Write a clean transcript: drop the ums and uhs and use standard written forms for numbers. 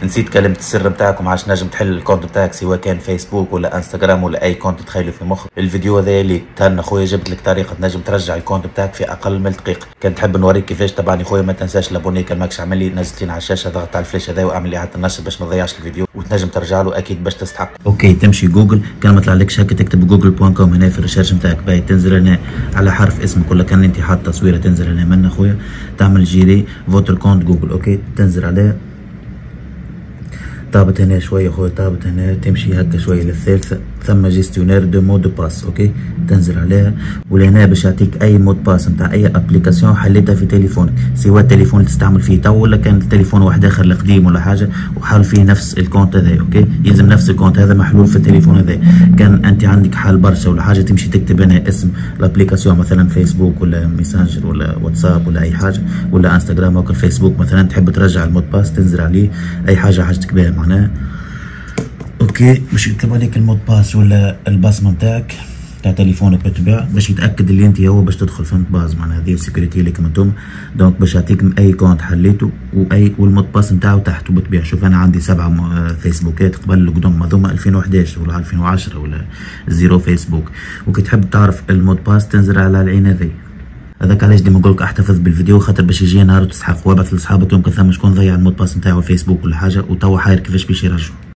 نسيت كلمه السر بتاعك وما عادش نجم تحل الكونت بتاعك سواء كان فيسبوك ولا انستغرام ولا اي كونت تخيله في مخك. الفيديو هذا ليك تهنى خويا، جبت لك طريقه تنجم ترجع الكونت بتاعك في اقل من دقيقه. كان تحب نوريك كيفاش. طبعا يا خويا ما تنساش الابوني، كان ماكش عامل لي نزلت لنا على الشاشه، ضغط على الفلاش هذا واعمل لي حتى النشر باش ما تضيعش الفيديو وتنجم ترجع له اكيد باش تستحق. اوكي تمشي جوجل، كان ما طلعلكش هكا تكتب جوجل.com هنا في الريسيرش نتاعك، باهي تنزل هنا على حرف اسمك ولا كان انت حاط تصويره تنزل هنا من خويا، تعمل جيري فوتر كونت جوجل. اوكي تنزل عليه، طابت هنا شويه خويا، طابت هنا، تمشي هكا شويه للثالثه ثم جيستيونير دو مود دو باس. اوكي تنزل عليها ولهنا باش يعطيك اي مود باس نتاع اي ابليكاسيون حليتها في تليفونك، سواء التليفون اللي تستعمل فيه تو ولا كان التليفون واحد اخر القديم ولا حاجه وحال فيه نفس الكونت هذا. اوكي يلزم نفس الكونت هذا محلول في التليفون هذا. كان انت عندك حال برشا ولا حاجه تمشي تكتب هنا اسم الابليكاسيون مثلا فيسبوك ولا ميسنجر ولا واتساب ولا اي حاجه ولا انستغرام او فيسبوك مثلا، تحب ترجع المود باس تنزل عليه اي حاجه حاجتك بها معناها. اوكي باش يطلب عليك المود باس ولا البصمه نتاعك تاع تليفونك بالطبيعه باش يتاكد اللي انت هو باش تدخل فهمت باز، معناها هذه السيكوريتي لكم انتم. دونك باش يعطيك اي كونت حليته والمود باس نتاعو تحته بالطبيعه. شوف انا عندي 7 فيسبوكات قبل القدم هذوما 2011 ولا 2010 ولا 0 فيسبوك. وكي تحب تعرف المود باس تنزل على العين هذي. هذاك علاش ديما نقولك احتفظ بالفيديو خاطر باش يجي نهار وتسحق وابعث لصحابك يمكن ثم شكون ضيع المود باس نتاعو الفيسبوك ولا حاجه وتوا حاير كيفاش باش يرجعو.